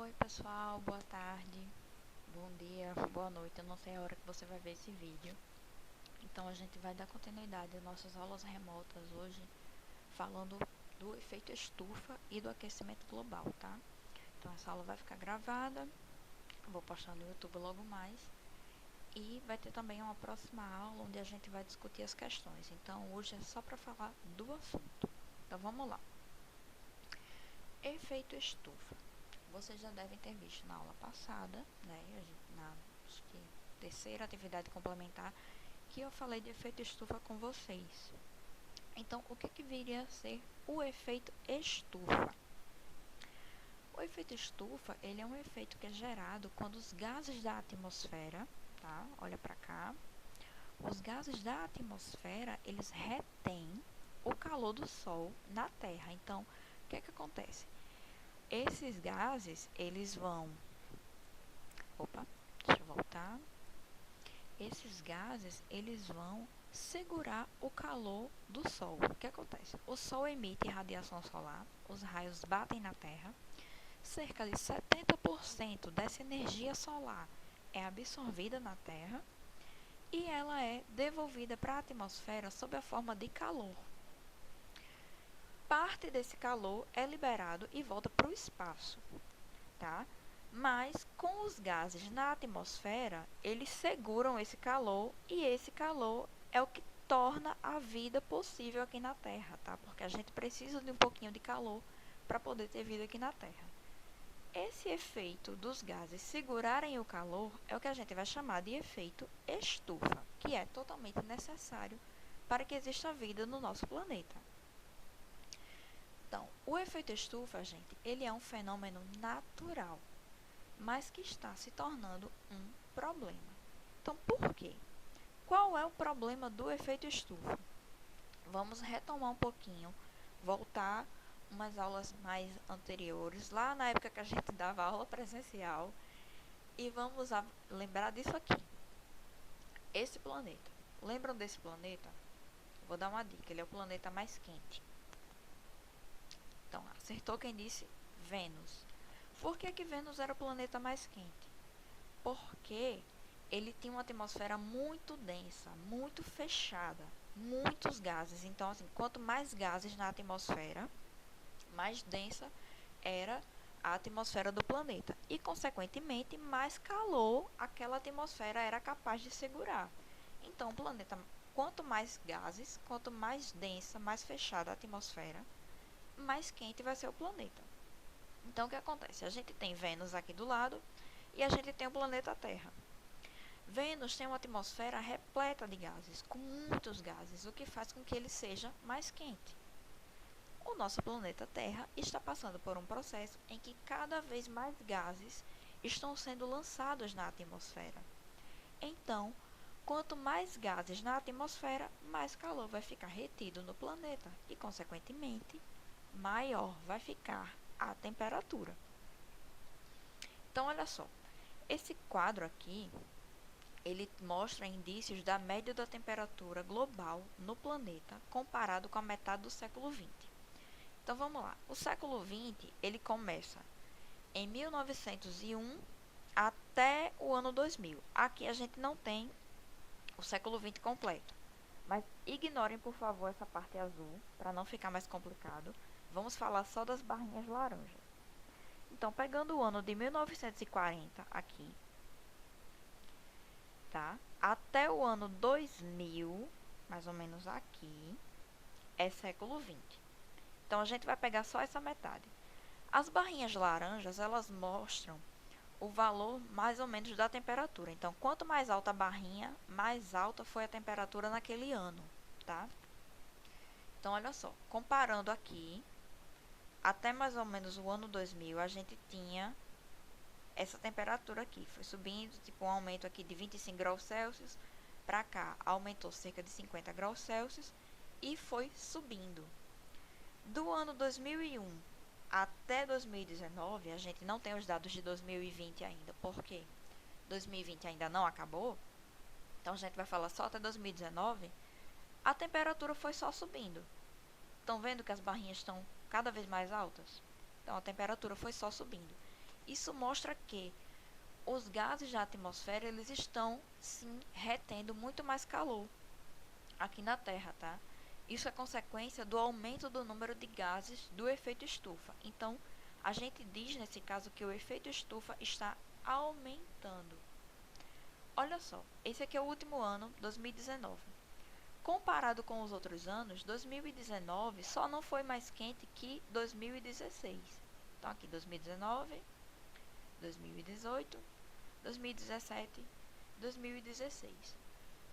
Oi pessoal, boa tarde, bom dia, boa noite, eu não sei a hora que você vai ver esse vídeo. Então a gente vai dar continuidade às nossas aulas remotas hoje, falando do efeito estufa e do aquecimento global, tá? Então essa aula vai ficar gravada, vou postar no YouTube logo mais. E vai ter também uma próxima aula onde a gente vai discutir as questões. Então hoje é só para falar do assunto. Então vamos lá. Efeito estufa. Vocês já devem ter visto na aula passada, né, acho que terceira atividade complementar, que eu falei de efeito estufa com vocês. Então, o que viria a ser o efeito estufa? O efeito estufa, ele é um efeito que é gerado quando os gases da atmosfera, tá? Olha para cá. Os gases da atmosfera, eles retêm o calor do Sol na Terra. Então, o que acontece? Esses gases, eles vão... Opa, deixa eu voltar. Esses gases, eles vão segurar o calor do Sol. O que acontece? O Sol emite radiação solar, os raios batem na Terra, cerca de 70% dessa energia solar é absorvida na Terra e ela é devolvida para a atmosfera sob a forma de calor. Parte desse calor é liberado e volta para o espaço, tá? Mas com os gases na atmosfera, eles seguram esse calor e esse calor é o que torna a vida possível aqui na Terra, tá? Porque a gente precisa de um pouquinho de calor para poder ter vida aqui na Terra. Esse efeito dos gases segurarem o calor é o que a gente vai chamar de efeito estufa, que é totalmente necessário para que exista vida no nosso planeta. Então, o efeito estufa, gente, ele é um fenômeno natural, mas que está se tornando um problema. Então, por quê? Qual é o problema do efeito estufa? Vamos retomar um pouquinho, voltar umas aulas mais anteriores, lá na época que a gente dava aula presencial, e vamos lembrar disso aqui. Esse planeta. Lembram desse planeta? Vou dar uma dica, ele é o planeta mais quente. Então, acertou quem disse Vênus. Por que Vênus era o planeta mais quente? Porque ele tinha uma atmosfera muito densa, muito fechada, muitos gases. Então, assim, quanto mais gases na atmosfera, mais densa era a atmosfera do planeta. E, consequentemente, mais calor aquela atmosfera era capaz de segurar. Então, o planeta, quanto mais gases, quanto mais densa, mais fechada a atmosfera, mais quente vai ser o planeta. Então, o que acontece? A gente tem Vênus aqui do lado e a gente tem o planeta Terra. Vênus tem uma atmosfera repleta de gases, com muitos gases, o que faz com que ele seja mais quente. O nosso planeta Terra está passando por um processo em que cada vez mais gases estão sendo lançados na atmosfera. Então, quanto mais gases na atmosfera, mais calor vai ficar retido no planeta e, consequentemente, maior vai ficar a temperatura. Então, olha só, esse quadro aqui, ele mostra indícios da média da temperatura global no planeta comparado com a metade do século XX. Então, vamos lá. O século XX, ele começa em 1901 até o ano 2000. Aqui a gente não tem o século XX completo. Mas ignorem, por favor, essa parte azul, para não ficar mais complicado. Vamos falar só das barrinhas laranjas. Então, pegando o ano de 1940 aqui, tá? Até o ano 2000, mais ou menos aqui, é século XX. Então, a gente vai pegar só essa metade. As barrinhas laranjas, elas mostram o valor mais ou menos da temperatura. Então, quanto mais alta a barrinha, mais alta foi a temperatura naquele ano, tá? Então, olha só, comparando aqui, até mais ou menos o ano 2000, a gente tinha essa temperatura aqui. Foi subindo, tipo um aumento aqui de 25 graus Celsius. Para cá, aumentou cerca de 50 graus Celsius e foi subindo. Do ano 2001 até 2019, a gente não tem os dados de 2020 ainda. Por quê? 2020 ainda não acabou. Então, a gente vai falar só até 2019. A temperatura foi só subindo. Estão vendo que as barrinhas estão cada vez mais altas? Então, a temperatura foi só subindo. Isso mostra que os gases da atmosfera, eles estão, sim, retendo muito mais calor aqui na Terra, tá? Isso é consequência do aumento do número de gases do efeito estufa. Então, a gente diz nesse caso que o efeito estufa está aumentando. Olha só, esse aqui é o último ano, 2019. Comparado com os outros anos, 2019 só não foi mais quente que 2016. Então, aqui 2019, 2018, 2017, 2016.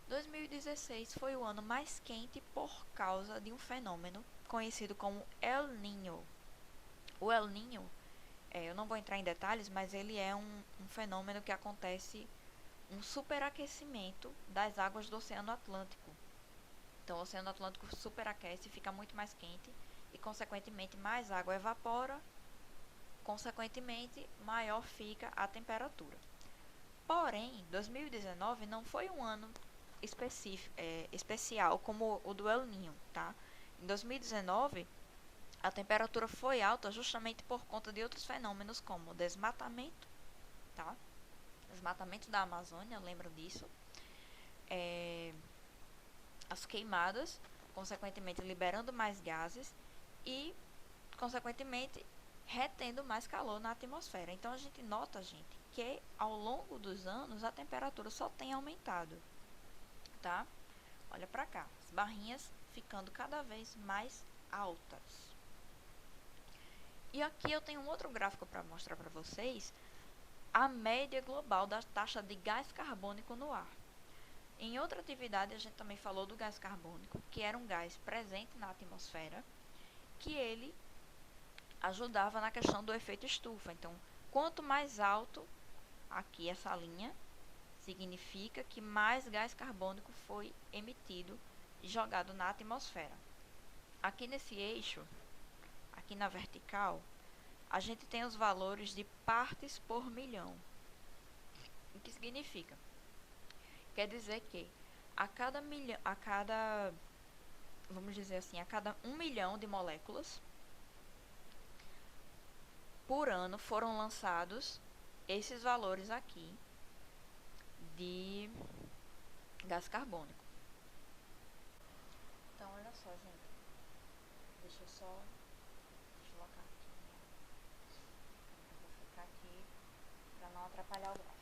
2016 foi o ano mais quente por causa de um fenômeno conhecido como El Niño. O El Niño, eu não vou entrar em detalhes, mas ele é um fenômeno que acontece um superaquecimento das águas do Oceano Atlântico. Então, o Oceano Atlântico superaquece, fica muito mais quente e, consequentemente, mais água evapora, consequentemente, maior fica a temperatura. Porém, 2019 não foi um ano especial como o do El Niño, tá? Em 2019, a temperatura foi alta justamente por conta de outros fenômenos como o desmatamento, tá? Desmatamento da Amazônia, lembram disso? As queimadas, consequentemente liberando mais gases e, consequentemente, retendo mais calor na atmosfera. Então a gente nota, gente, que ao longo dos anos a temperatura só tem aumentado, tá? Olha para cá, as barrinhas ficando cada vez mais altas. E aqui eu tenho um outro gráfico para mostrar para vocês a média global da taxa de gás carbônico no ar. Em outra atividade, a gente também falou do gás carbônico, que era um gás presente na atmosfera, que ele ajudava na questão do efeito estufa. Então, quanto mais alto aqui essa linha, significa que mais gás carbônico foi emitido e jogado na atmosfera. Aqui nesse eixo, aqui na vertical, a gente tem os valores de partes por milhão. O que significa? Quer dizer que vamos dizer assim, a cada 1 milhão de moléculas por ano foram lançados esses valores aqui de gás carbônico. Então, olha só, gente. Deixa eu colocar aqui. Eu vou ficar aqui para não atrapalhar o gráfico.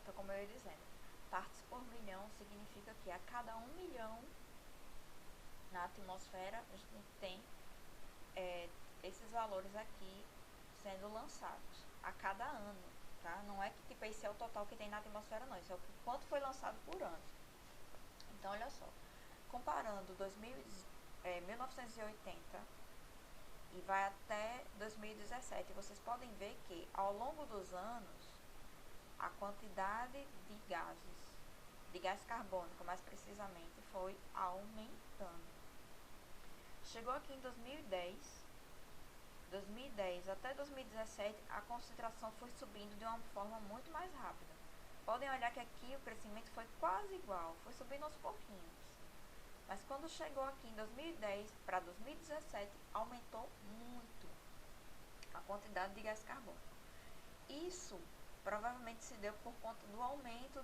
Então, como eu ia dizendo, partes por milhão significa que a cada 1 milhão na atmosfera a gente tem esses valores aqui sendo lançados a cada ano, tá? Não é que tipo esse é o total que tem na atmosfera, não. Isso é o quanto foi lançado por ano. Então, olha só, comparando 1980 e vai até 2017, vocês podem ver que ao longo dos anos a quantidade de gás carbônico mais precisamente, foi aumentando. Chegou aqui em 2010 até 2017, a concentração foi subindo de uma forma muito mais rápida. Podem olhar que aqui o crescimento foi quase igual, foi subindo aos pouquinhos. Mas quando chegou aqui em 2010 para 2017, aumentou muito a quantidade de gás carbônico. Isso provavelmente se deu por conta do aumento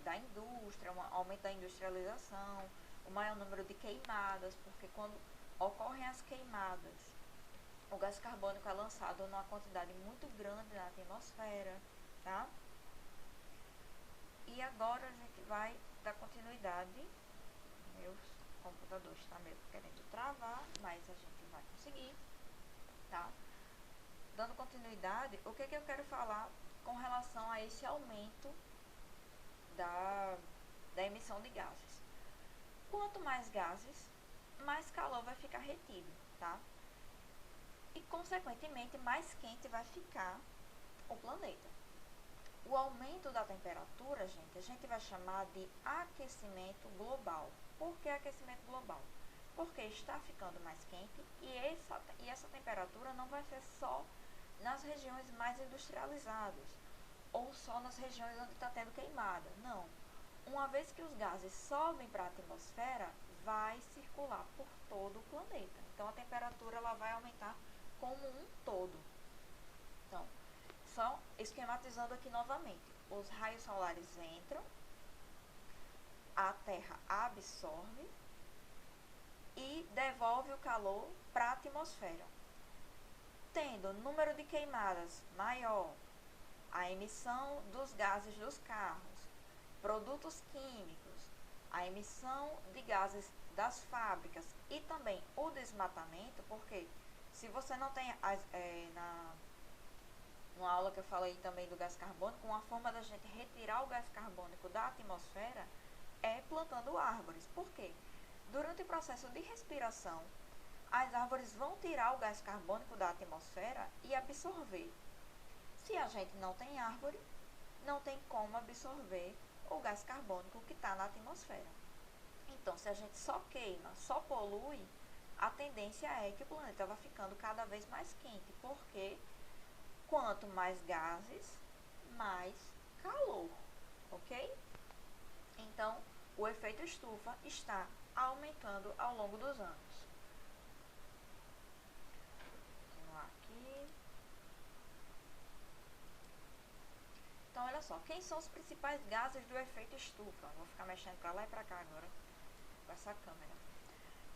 da indústria, um aumento da industrialização, o maior número de queimadas, porque quando ocorrem as queimadas, o gás carbônico é lançado numa quantidade muito grande na atmosfera, tá? E agora a gente vai dar continuidade. Meu computador está meio querendo travar, mas a gente vai conseguir, tá? Dando continuidade, o que eu quero falar com relação a esse aumento da emissão de gases? Quanto mais gases, mais calor vai ficar retido, tá? E, consequentemente, mais quente vai ficar o planeta. O aumento da temperatura, gente, a gente vai chamar de aquecimento global. Por que aquecimento global? Porque está ficando mais quente e essa temperatura não vai ser só nas regiões mais industrializadas ou só nas regiões onde está tendo queimada. Não. Uma vez que os gases sobem para a atmosfera, vai circular por todo o planeta. Então, a temperatura ela vai aumentar como um todo. Então, só esquematizando aqui novamente. Os raios solares entram, a Terra absorve e devolve o calor para a atmosfera. Tendo número de queimadas maior, a emissão dos gases dos carros, produtos químicos, a emissão de gases das fábricas e também o desmatamento, porque se você não tem numa aula que eu falei também do gás carbônico, uma forma da gente retirar o gás carbônico da atmosfera é plantando árvores. Por quê? Durante o processo de respiração, as árvores vão tirar o gás carbônico da atmosfera e absorver. Se a gente não tem árvore, não tem como absorver o gás carbônico que está na atmosfera. Então, se a gente só queima, só polui, a tendência é que o planeta vai ficando cada vez mais quente, porque quanto mais gases, mais calor, ok? Então, o efeito estufa está aumentando ao longo dos anos. Vou continuar aqui. Então, olha só, quem são os principais gases do efeito estufa? Vou ficar mexendo para lá e para cá agora com essa câmera.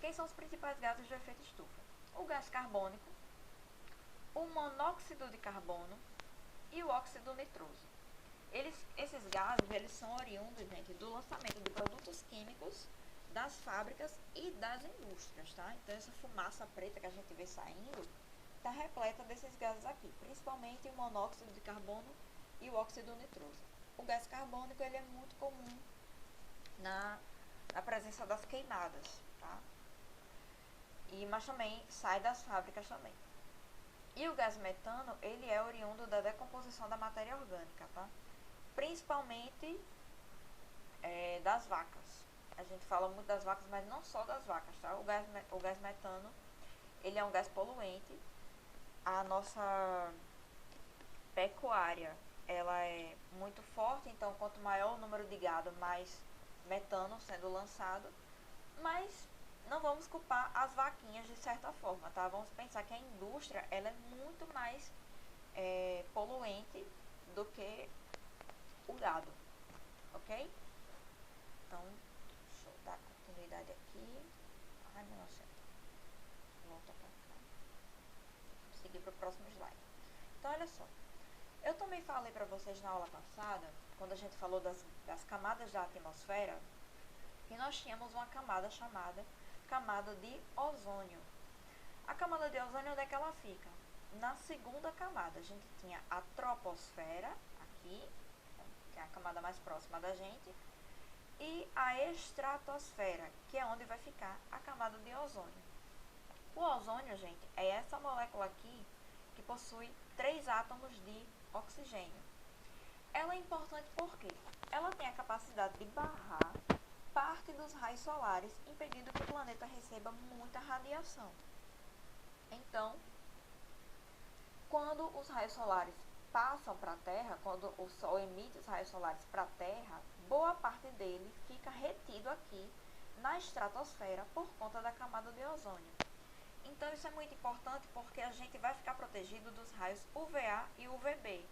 Quem são os principais gases do efeito estufa? O gás carbônico, o monóxido de carbono e o óxido nitroso. Esses gases, eles são oriundos, gente, do lançamento de produtos químicos das fábricas e das indústrias, tá? Então, essa fumaça preta que a gente vê saindo está repleta desses gases aqui, principalmente o monóxido de carbono e o óxido nitroso. O gás carbônico, ele é muito comum na presença das queimadas, tá? Mas também sai das fábricas também. E o gás metano, ele é oriundo da decomposição da matéria orgânica, tá? Principalmente das vacas. A gente fala muito das vacas, mas não só das vacas, tá? O gás metano, ele é um gás poluente. A nossa pecuária, ela é muito forte, então quanto maior o número de gado, mais metano sendo lançado. Mas não vamos culpar as vaquinhas de certa forma, tá? Vamos pensar que a indústria, ela é muito mais poluente do que o gado, ok? Então, deixa eu dar continuidade aqui. Ai, meu Deus. Volta pra cá. Vamos seguir pro próximo slide. Então, olha só. Eu também falei pra vocês na aula passada, quando a gente falou das camadas da atmosfera, que nós tínhamos uma camada chamada camada de ozônio. A camada de ozônio, onde é que ela fica? Na segunda camada. A gente tinha a troposfera, aqui, que é a camada mais próxima da gente, e a estratosfera, que é onde vai ficar a camada de ozônio. O ozônio, gente, é essa molécula aqui que possui 3 átomos de oxigênio. Ela é importante porque ela tem a capacidade de barrar parte dos raios solares, impedindo que o planeta receba muita radiação. Então, quando os raios solares passam para a Terra, quando o Sol emite os raios solares para a Terra, boa parte dele fica retido aqui na estratosfera por conta da camada de ozônio. Então, isso é muito importante porque a gente vai ficar protegido dos raios UVA e UVB.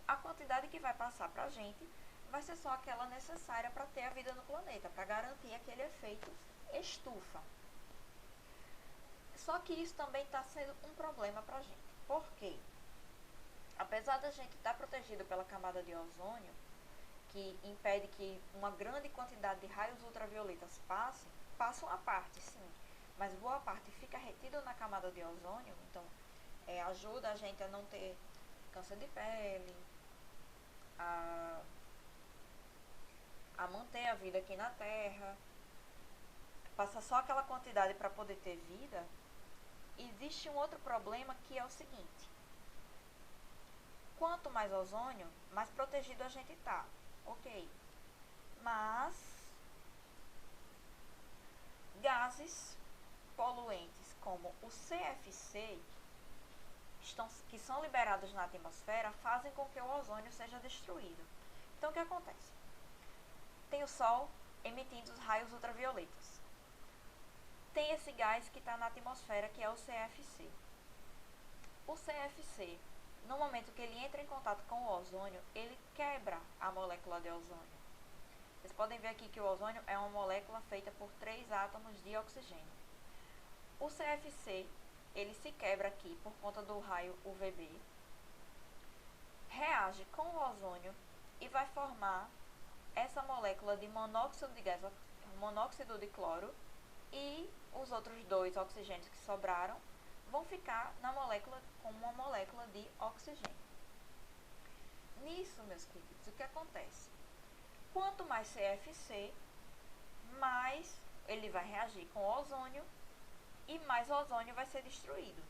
A quantidade que vai passar para a gente vai ser só aquela necessária para ter a vida no planeta, para garantir aquele efeito estufa. Só que isso também está sendo um problema para a gente. Por quê? Apesar da gente estar protegido pela camada de ozônio, que impede que uma grande quantidade de raios ultravioletas passam a parte, sim, mas boa parte fica retido na camada de ozônio, então ajuda a gente a não ter câncer de pele, a manter a vida aqui na Terra. Passa só aquela quantidade para poder ter vida. Existe um outro problema que é o seguinte: quanto mais ozônio, mais protegido a gente está, ok? Mas gases poluentes como o CFC, que são liberados na atmosfera, fazem com que o ozônio seja destruído. Então, o que acontece? Tem o Sol emitindo os raios ultravioletas. Tem esse gás que está na atmosfera, que é o CFC. O CFC, no momento que ele entra em contato com o ozônio, ele quebra a molécula de ozônio. Vocês podem ver aqui que o ozônio é uma molécula feita por 3 átomos de oxigênio. O CFC, ele se quebra aqui por conta do raio UVB, reage com o ozônio e vai formar essa molécula de monóxido de gás, monóxido de cloro, e os outros 2 oxigênios que sobraram vão ficar na molécula como uma molécula de oxigênio. Nisso, meus queridos, o que acontece? Quanto mais CFC, mais ele vai reagir com o ozônio e mais ozônio vai ser destruído.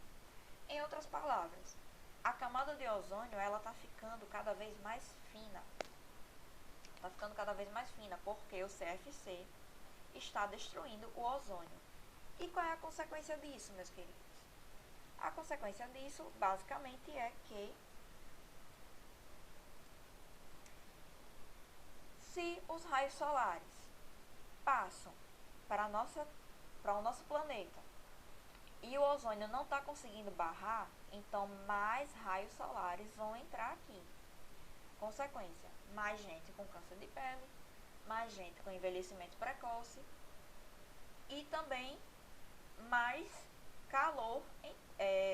Em outras palavras, a camada de ozônio ela está ficando cada vez mais fina. Está ficando cada vez mais fina porque o CFC está destruindo o ozônio. E qual é a consequência disso, meus queridos? A consequência disso, basicamente, é que se os raios solares passam para o nosso planeta e o ozônio não está conseguindo barrar, então mais raios solares vão entrar aqui. Consequência, mais gente com câncer de pele, mais gente com envelhecimento precoce e também mais calor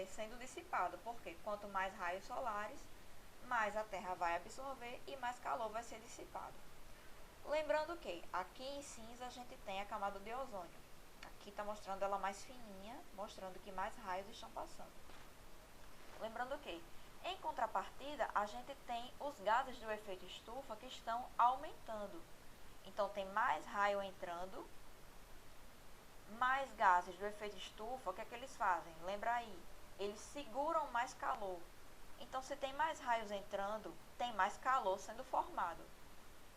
sendo dissipado, porque quanto mais raios solares, mais a Terra vai absorver e mais calor vai ser dissipado. Lembrando que aqui em cinza a gente tem a camada de ozônio. Aqui está mostrando ela mais fininha, mostrando que mais raios estão passando. Lembrando que, em contrapartida, a gente tem os gases do efeito estufa que estão aumentando. Então, tem mais raio entrando, mais gases do efeito estufa. O que é que eles fazem? Lembra aí, eles seguram mais calor. Então, se tem mais raios entrando, tem mais calor sendo formado.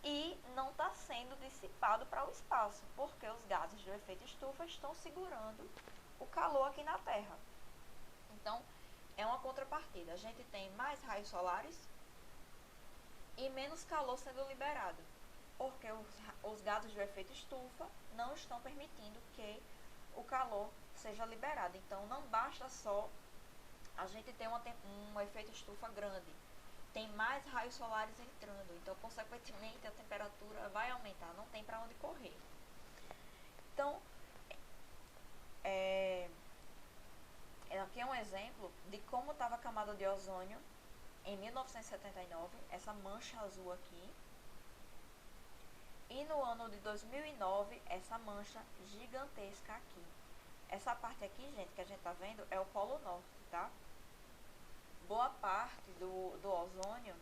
E não está sendo dissipado para o espaço, porque os gases do efeito estufa estão segurando o calor aqui na Terra. Então, é uma contrapartida. A gente tem mais raios solares e menos calor sendo liberado, porque os gases do efeito estufa não estão permitindo que o calor seja liberado. Então, não basta só a gente ter um efeito estufa grande. Tem mais raios solares entrando, então, consequentemente, a temperatura vai aumentar, não tem para onde correr. Então, aqui é um exemplo de como estava a camada de ozônio em 1979, essa mancha azul aqui, e no ano de 2009, essa mancha gigantesca aqui. Essa parte aqui, gente, que a gente está vendo, é o Polo Norte, tá? Boa parte do ozônio,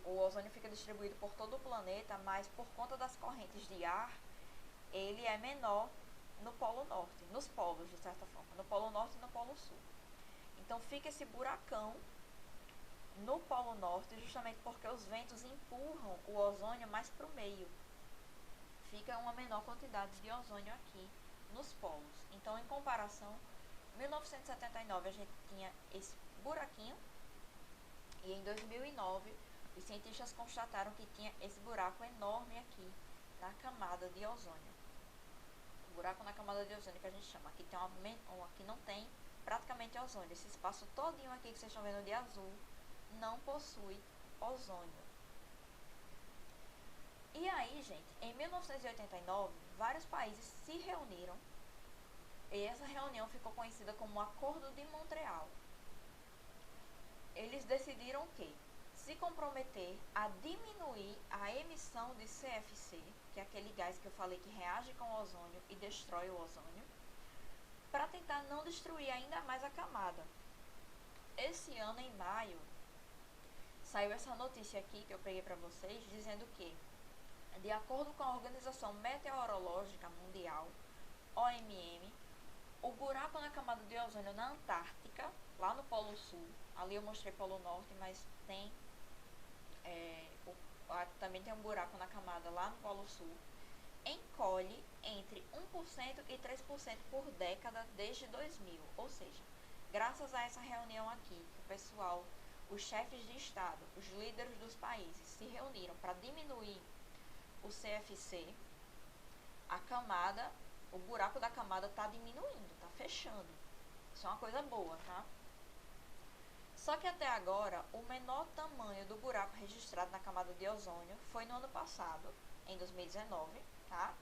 o ozônio fica distribuído por todo o planeta, mas por conta das correntes de ar, ele é menor no Polo Norte, nos polos, de certa forma, no Polo Norte e no Polo Sul. Então fica esse buracão no Polo Norte, justamente porque os ventos empurram o ozônio mais para o meio. Fica uma menor quantidade de ozônio aqui nos polos. Então, em comparação, em 1979 a gente tinha esse buraquinho e em 2009 os cientistas constataram que tinha esse buraco enorme aqui na camada de ozônio. O buraco na camada de ozônio que a gente chama. Aqui tem aqui não tem praticamente ozônio. Esse espaço todinho aqui que vocês estão vendo de azul não possui ozônio. E aí, gente, em 1989, vários países se reuniram e essa reunião ficou conhecida como o Acordo de Montreal. Eles decidiram que se comprometer a diminuir a emissão de CFC, que é aquele gás que eu falei que reage com o ozônio e destrói o ozônio, para tentar não destruir ainda mais a camada. Esse ano, em maio, saiu essa notícia aqui que eu peguei para vocês, dizendo que, de acordo com a Organização Meteorológica Mundial, OMM, o buraco na camada de ozônio na Antártica, lá no Polo Sul, ali eu mostrei Polo Norte, mas tem também tem um buraco na camada lá no Polo Sul, encolhe entre 1% e 3% por década desde 2000. Ou seja, graças a essa reunião aqui, o pessoal, os chefes de Estado, os líderes dos países se reuniram para diminuir o CFC, a camada, o buraco da camada está diminuindo, está fechando. Isso é uma coisa boa, tá? Só que até agora, o menor tamanho do buraco registrado na camada de ozônio foi no ano passado, em 2019, tá?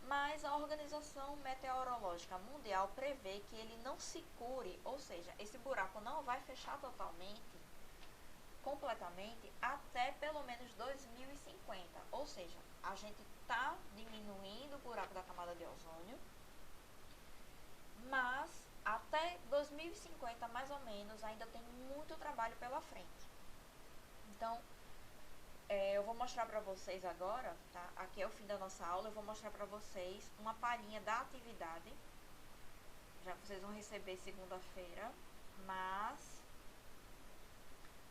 Mas a Organização Meteorológica Mundial prevê que ele não se cure, ou seja, esse buraco não vai fechar totalmente, completamente, até pelo menos 2050. Ou seja, a gente está diminuindo o buraco da camada de ozônio, mas até 2050, mais ou menos, ainda tem muito trabalho pela frente. Então, eu vou mostrar para vocês agora, tá? Aqui é o fim da nossa aula, eu vou mostrar para vocês uma palhinha da atividade, já que vocês vão receber segunda-feira, mas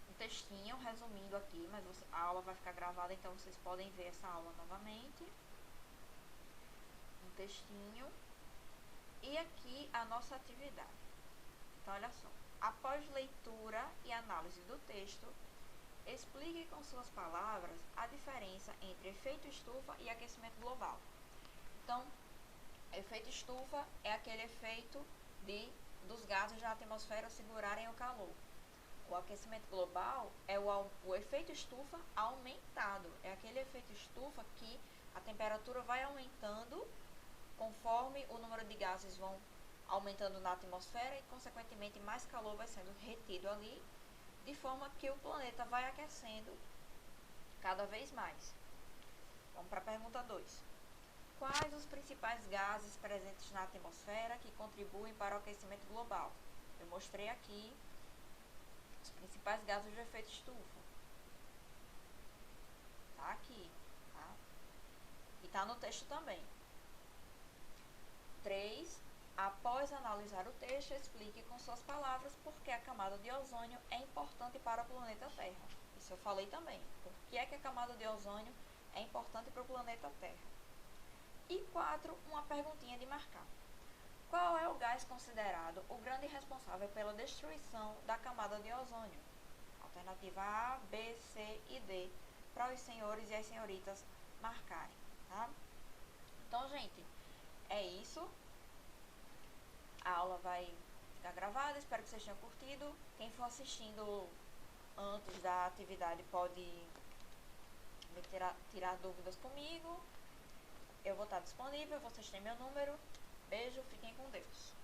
um textinho resumindo aqui, mas a aula vai ficar gravada, então vocês podem ver essa aula novamente. Um textinho. E aqui a nossa atividade. Então, olha só. Após leitura e análise do texto, explique com suas palavras a diferença entre efeito estufa e aquecimento global. Então, efeito estufa é aquele efeito dos gases da atmosfera segurarem o calor. O aquecimento global é o efeito estufa aumentado. É aquele efeito estufa que a temperatura vai aumentando conforme o número de gases vão aumentando na atmosfera e, consequentemente, mais calor vai sendo retido ali, de forma que o planeta vai aquecendo cada vez mais. Vamos para a pergunta 2. Quais os principais gases presentes na atmosfera que contribuem para o aquecimento global? Eu mostrei aqui os principais gases de efeito estufa. Tá aqui, tá? E tá no texto também. 3. Após analisar o texto, explique com suas palavras por que a camada de ozônio é importante para o planeta Terra. Isso eu falei também. Por que é que a camada de ozônio é importante para o planeta Terra? E 4. Uma perguntinha de marcar. Qual é o gás considerado o grande responsável pela destruição da camada de ozônio? Alternativa A, B, C e D, para os senhores e as senhoritas marcarem, tá? Então, gente, é isso. A aula vai ficar gravada, espero que vocês tenham curtido. Quem for assistindo antes da atividade pode tirar dúvidas comigo. Eu vou estar disponível, vocês têm meu número. Beijo, fiquem com Deus.